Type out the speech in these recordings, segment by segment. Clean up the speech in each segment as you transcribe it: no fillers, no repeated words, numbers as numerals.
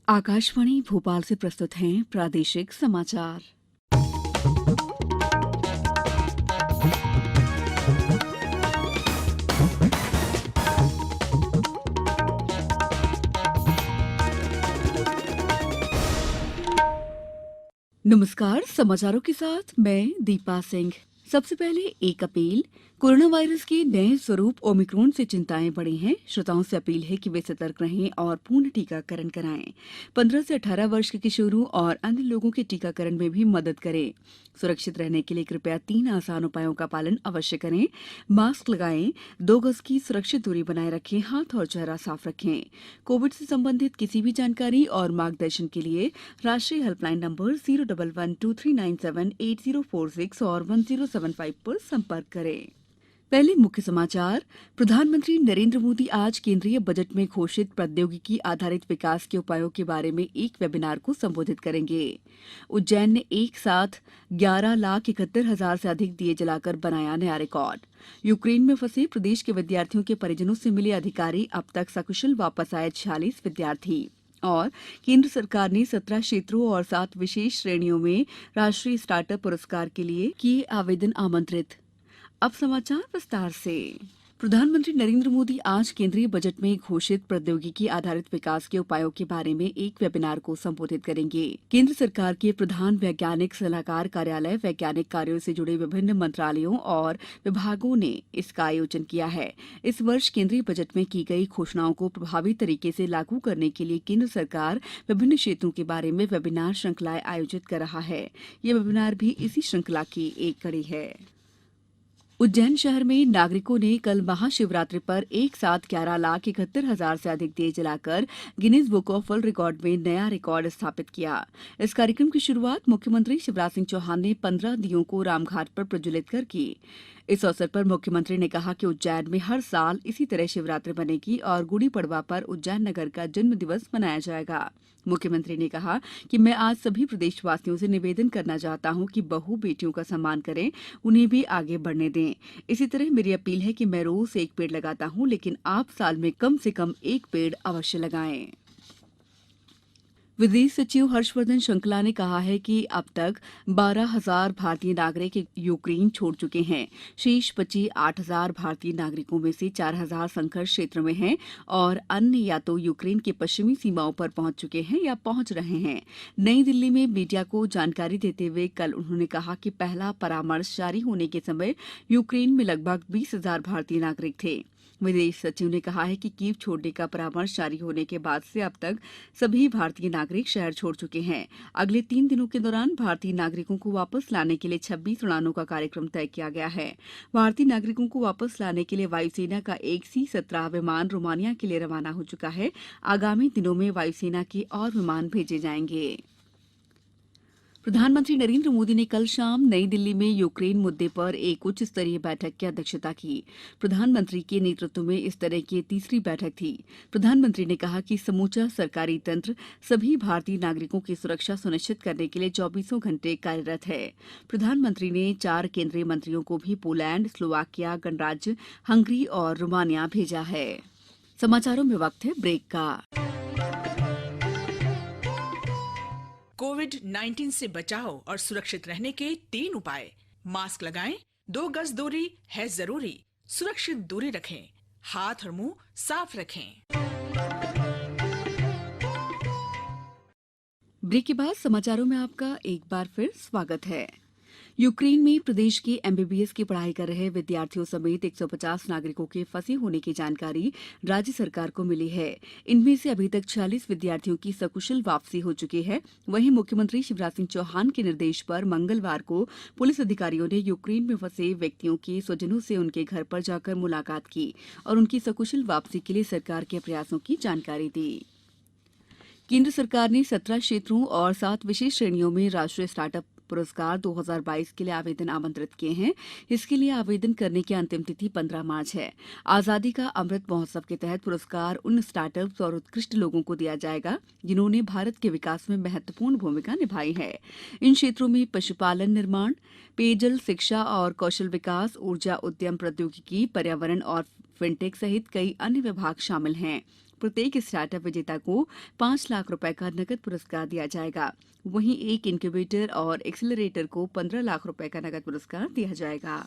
आकाशवाणी भोपाल से प्रस्तुत हैं प्रादेशिक समाचार। नमस्कार, समाचारों के साथ मैं दीपा सिंह। सबसे पहले एक अपील। कोरोना वायरस के नए स्वरूप ओमिक्रॉन से चिंताएं बढ़ी हैं। श्रोताओं से अपील है कि वे सतर्क रहें और पूर्ण टीकाकरण कराएं। 15 से 18 वर्ष के किशोरों और अन्य लोगों के टीकाकरण में भी मदद करें। सुरक्षित रहने के लिए कृपया 3 आसान उपायों का पालन अवश्य करें। मास्क लगाएं, 2 गज की सुरक्षित दूरी बनाए रखें, हाथ और चेहरा साफ रखें। कोविड से संबंधित किसी भी जानकारी और मार्गदर्शन के लिए राष्ट्रीय हेल्पलाइन नंबर 01123978046 और 1075 पर संपर्क करें। पहले मुख्य समाचार। प्रधानमंत्री नरेंद्र मोदी आज केंद्रीय बजट में घोषित प्रौद्योगिकी आधारित विकास के उपायों के बारे में एक वेबिनार को संबोधित करेंगे। उज्जैन ने एक साथ 11,71,000 से अधिक दिए जलाकर बनाया नया रिकॉर्ड। यूक्रेन में फंसे प्रदेश के विद्यार्थियों के परिजनों से मिले अधिकारी, अब तक सकुशल वापस आए 46 विद्यार्थी। और केंद्र सरकार ने 17 क्षेत्रों और 7 विशेष श्रेणियों में राष्ट्रीय स्टार्टअप पुरस्कार के लिए किए आवेदन आमंत्रित। अब समाचार विस्तार से। प्रधानमंत्री नरेंद्र मोदी आज केंद्रीय बजट में घोषित प्रौद्योगिकी आधारित विकास के उपायों के बारे में एक वेबिनार को संबोधित करेंगे। केंद्र सरकार के प्रधान वैज्ञानिक सलाहकार कार्यालय वैज्ञानिक कार्यों से जुड़े विभिन्न मंत्रालयों और विभागों ने इसका आयोजन किया है। इस वर्ष केंद्रीय बजट में की गई घोषणाओं को प्रभावी तरीके से लागू करने के लिए केंद्र सरकार विभिन्न क्षेत्रों के बारे में वेबिनार श्रृंखलाएं आयोजित कर रहा है। यह वेबिनार भी इसी श्रृंखला की एक कड़ी है। उज्जैन शहर में नागरिकों ने कल महाशिवरात्रि पर एक साथ 11,71,000 से अधिक दिए जलाकर Guinness book of world record में नया रिकॉर्ड स्थापित किया। इस कार्यक्रम की शुरुआत मुख्यमंत्री शिवराज सिंह चौहान ने 15 दियों को रामघाट पर प्रज्वलित कर की। इस अवसर पर मुख्यमंत्री ने कहा कि उज्जैन में हर साल इसी तरह शिवरात्रि बनेगी और गुड़ी पड़वा पर उज्जैन नगर का जन्म दिवस मनाया जाएगा। मुख्यमंत्री ने कहा कि मैं आज सभी प्रदेशवासियों से निवेदन करना चाहता हूं कि बहू बेटियों का सम्मान करें, उन्हें भी आगे बढ़ने दें। इसी तरह मेरी अपील है कि मैं रोज एक पेड़ लगाता हूं, लेकिन आप साल में कम से कम एक पेड़ अवश्य लगाएं। विदेश सचिव हर्षवर्धन श्रृंखला ने कहा है कि अब तक 12,000 भारतीय नागरिक यूक्रेन छोड़ चुके हैं। शेष बचे 8,000 भारतीय नागरिकों में से 4,000 संघर्ष क्षेत्र में हैं और अन्य या तो यूक्रेन की पश्चिमी सीमाओं पर पहुंच चुके हैं या पहुंच रहे हैं। नई दिल्ली में मीडिया को जानकारी देते हुए कल उन्होंने कहा कि पहला परामर्श जारी होने के समय यूक्रेन में लगभग 20,000 भारतीय नागरिक थे। विदेश सचिव ने कहा है कि कीव छोड़ने का परामर्श जारी होने के बाद से अब तक सभी भारतीय नागरिक शहर छोड़ चुके हैं। अगले 3 दिनों के दौरान भारतीय नागरिकों को वापस लाने के लिए 26 उड़ानों का कार्यक्रम तय किया गया है। भारतीय नागरिकों को वापस लाने के लिए वायुसेना का एक C-17 विमान रोमानिया के लिए रवाना हो चुका है। आगामी दिनों में वायुसेना के और विमान भेजे जाएंगे। प्रधानमंत्री नरेंद्र मोदी ने कल शाम नई दिल्ली में यूक्रेन मुद्दे पर एक उच्च स्तरीय बैठक की अध्यक्षता की। प्रधानमंत्री के नेतृत्व में इस तरह की तीसरी बैठक थी। प्रधानमंत्री ने कहा कि समूचा सरकारी तंत्र सभी भारतीय नागरिकों की सुरक्षा सुनिश्चित करने के लिए 24 घंटे कार्यरत है। प्रधानमंत्री ने 4 केंद्रीय मंत्रियों को भी पोलैंड, स्लोवाकिया, गणराज्य, हंगरी और रोमानिया भेजा है। समाचारों में वक्त है ब्रेक का। कोविड-19 से बचाव और सुरक्षित रहने के 3 उपाय। मास्क लगाएं, 2 गज दूरी है जरूरी, सुरक्षित दूरी रखें, हाथ और मुंह साफ रखें। ब्रेक के बाद समाचारों में आपका एक बार फिर स्वागत है। यूक्रेन में प्रदेश के MBBS की पढ़ाई कर रहे विद्यार्थियों समेत 150 नागरिकों के फंसे होने की जानकारी राज्य सरकार को मिली है। इनमें से अभी तक 46 विद्यार्थियों की सकुशल वापसी हो चुकी है। वहीं मुख्यमंत्री शिवराज सिंह चौहान के निर्देश पर मंगलवार को पुलिस अधिकारियों ने यूक्रेन में फंसे व्यक्तियों के स्वजनों से उनके घर पर जाकर मुलाकात की और उनकी सकुशल वापसी के लिए सरकार के प्रयासों की जानकारी दी। केंद्र सरकार ने 17 क्षेत्रों और 7 विशेष श्रेणियों में राष्ट्रीय स्टार्टअप पुरस्कार 2022 के लिए आवेदन आमंत्रित किए हैं। इसके लिए आवेदन करने की अंतिम तिथि 15 मार्च है। आजादी का अमृत महोत्सव के तहत पुरस्कार उन स्टार्टअप्स और उत्कृष्ट लोगों को दिया जाएगा जिन्होंने भारत के विकास में महत्वपूर्ण भूमिका निभाई है। इन क्षेत्रों में पशुपालन, निर्माण, पेयजल, शिक्षा और कौशल विकास, ऊर्जा, उद्यम, प्रौद्योगिकी, पर्यावरण और फिनटेक सहित कई अन्य विभाग शामिल हैं। प्रत्येक स्टार्टअप विजेता को 5 लाख रुपए का नकद पुरस्कार दिया जाएगा। वहीं एक इनक्यूबेटर और एक्सेलरेटर को 15 लाख रुपए का नकद पुरस्कार दिया जाएगा।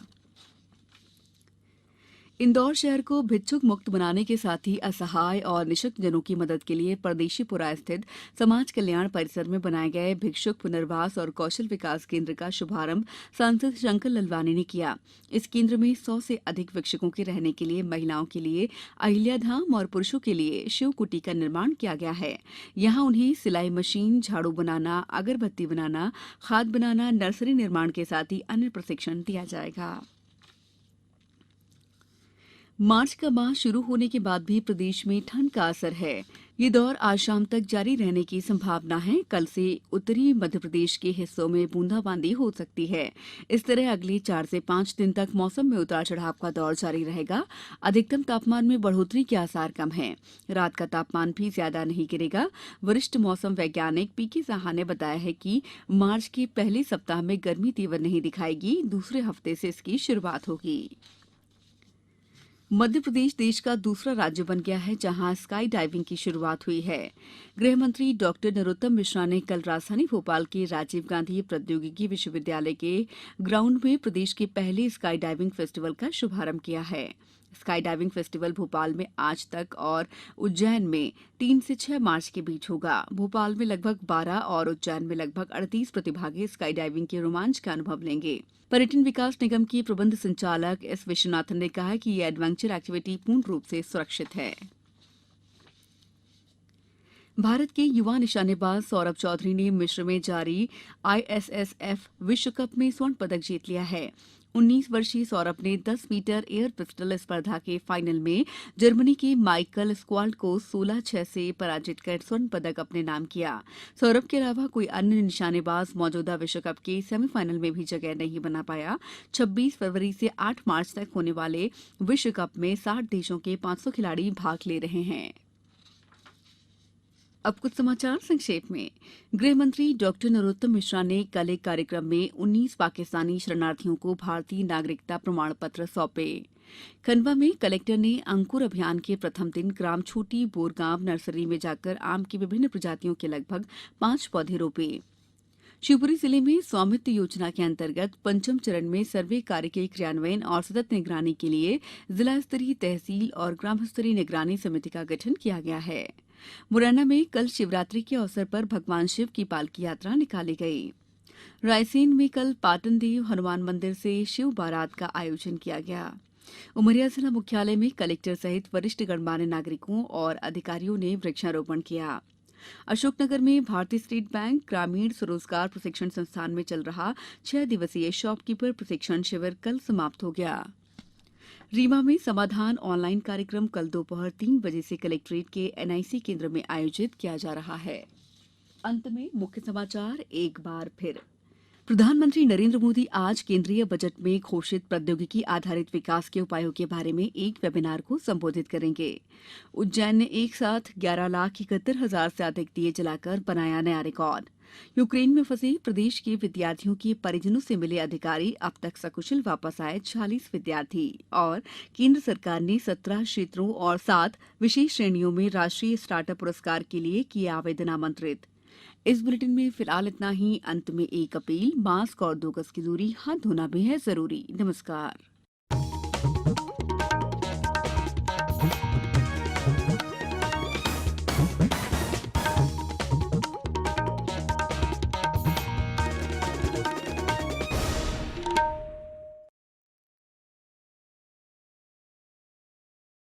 इंदौर शहर को भिक्षुक मुक्त बनाने के साथ ही असहाय और निशक्त जनों की मदद के लिए परदेशीपुरा स्थित समाज कल्याण परिसर में बनाए गए भिक्षुक पुनर्वास और कौशल विकास केंद्र का शुभारंभ सांसद शंकर ललवानी ने किया। इस केंद्र में 100 से अधिक भिक्षुकों के रहने के लिए, महिलाओं के लिए अहिल्याधाम और पुरुषों के लिए शिव कुटी का निर्माण किया गया है। यहां उन्हें सिलाई मशीन, झाड़ू बनाना, अगरबत्ती बनाना, खाद बनाना, नर्सरी निर्माण के साथ ही अन्य प्रशिक्षण दिया जाएगा। मार्च का माह शुरू होने के बाद भी प्रदेश में ठंड का असर है। ये दौर आज शाम तक जारी रहने की संभावना है। कल से उत्तरी मध्य प्रदेश के हिस्सों में बूंदाबांदी हो सकती है। इस तरह अगले 4 से 5 दिन तक मौसम में उतार चढ़ाव का दौर जारी रहेगा। अधिकतम तापमान में बढ़ोतरी के आसार कम हैं। रात का तापमान भी ज्यादा नहीं गिरेगा। वरिष्ठ मौसम वैज्ञानिक पीके साहा ने बताया है कि मार्च के पहले सप्ताह में गर्मी तीव्र नहीं दिखाएगी। दूसरे हफ्ते से इसकी शुरुआत होगी। मध्य प्रदेश देश का दूसरा राज्य बन गया है जहां स्काई डाइविंग की शुरुआत हुई है। गृह मंत्री डॉक्टर नरोत्तम मिश्रा ने कल राजधानी भोपाल के राजीव गांधी प्रौद्योगिकी विश्वविद्यालय के ग्राउंड में प्रदेश के पहले स्काई डाइविंग फेस्टिवल का शुभारंभ किया है। स्काई डाइविंग फेस्टिवल भोपाल में आज तक और उज्जैन में 3 से 6 मार्च के बीच होगा। भोपाल में लगभग 12 और उज्जैन में लगभग 38 प्रतिभागी स्काई डाइविंग के रोमांच का अनुभव लेंगे। पर्यटन विकास निगम के प्रबंध संचालक एस विश्वनाथन ने कहा कि यह एडवेंचर एक्टिविटी पूर्ण रूप से सुरक्षित है। भारत के युवा निशानेबाज सौरभ चौधरी ने मिस्र में जारी आईएसएसएफ विश्व कप में स्वर्ण पदक जीत लिया है। 19 वर्षीय सौरभ ने 10 मीटर एयर पिस्टल स्पर्धा के फाइनल में जर्मनी के माइकल स्क्वाल्ड को 16-6 से पराजित कर स्वर्ण पदक अपने नाम किया। सौरभ के अलावा कोई अन्य निशानेबाज मौजूदा विश्व कप के सेमीफाइनल में भी जगह नहीं बना पाया। 26 फरवरी से 8 मार्च तक होने वाले विश्व कप में 60 देशों के 500 खिलाड़ी भाग ले रहे हैं। अब कुछ समाचार संक्षेप में। गृह मंत्री डॉक्टर नरोत्तम मिश्रा ने कल एक कार्यक्रम में 19 पाकिस्तानी शरणार्थियों को भारतीय नागरिकता प्रमाण पत्र सौंपे। खंडवा में कलेक्टर ने अंकुर अभियान के प्रथम दिन ग्राम छोटी बोरगांव नर्सरी में जाकर आम की विभिन्न प्रजातियों के लगभग 5 पौधे रोपे। शिवपुरी जिले में स्वामित्व योजना के अंतर्गत पंचम चरण में सर्वे कार्य के क्रियान्वयन और सतत निगरानी के लिए जिला स्तरीय तहसील और ग्राम स्तरीय निगरानी समिति का गठन किया गया है। मुरैना में कल शिवरात्रि के अवसर पर भगवान शिव की पालकी यात्रा निकाली गई। रायसेन में कल पाटन देव हनुमान मंदिर से शिव बारात का आयोजन किया गया। उमरिया जिला मुख्यालय में कलेक्टर सहित वरिष्ठ गणमान्य नागरिकों और अधिकारियों ने वृक्षारोपण किया। अशोकनगर में भारतीय स्टेट बैंक ग्रामीण स्वरोजगार प्रशिक्षण संस्थान में चल रहा 6 दिवसीय शॉपकीपर प्रशिक्षण शिविर कल समाप्त हो गया। रीवा में समाधान ऑनलाइन कार्यक्रम कल दोपहर 3 बजे से कलेक्ट्रेट के एनआईसी केंद्र में आयोजित किया जा रहा है। अंत में मुख्य समाचार एक बार फिर। प्रधानमंत्री नरेंद्र मोदी आज केंद्रीय बजट में घोषित प्रौद्योगिकी आधारित विकास के उपायों के बारे में एक वेबिनार को संबोधित करेंगे। उज्जैन ने एक साथ 11,71,000 से अधिक दिए जलाकर बनाया नया रिकॉर्ड। यूक्रेन में फंसे प्रदेश के विद्यार्थियों के परिजनों से मिले अधिकारी, अब तक सकुशल वापस आए 46 विद्यार्थी। और केंद्र सरकार ने 17 क्षेत्रों और 7 विशेष श्रेणियों में राष्ट्रीय स्टार्टअप पुरस्कार के लिए किए आवेदन आमंत्रित। इस बुलेटिन में फिलहाल इतना ही। अंत में एक अपील, मास्क और 2 गज की दूरी, हाथ धोना भी है जरूरी। नमस्कार।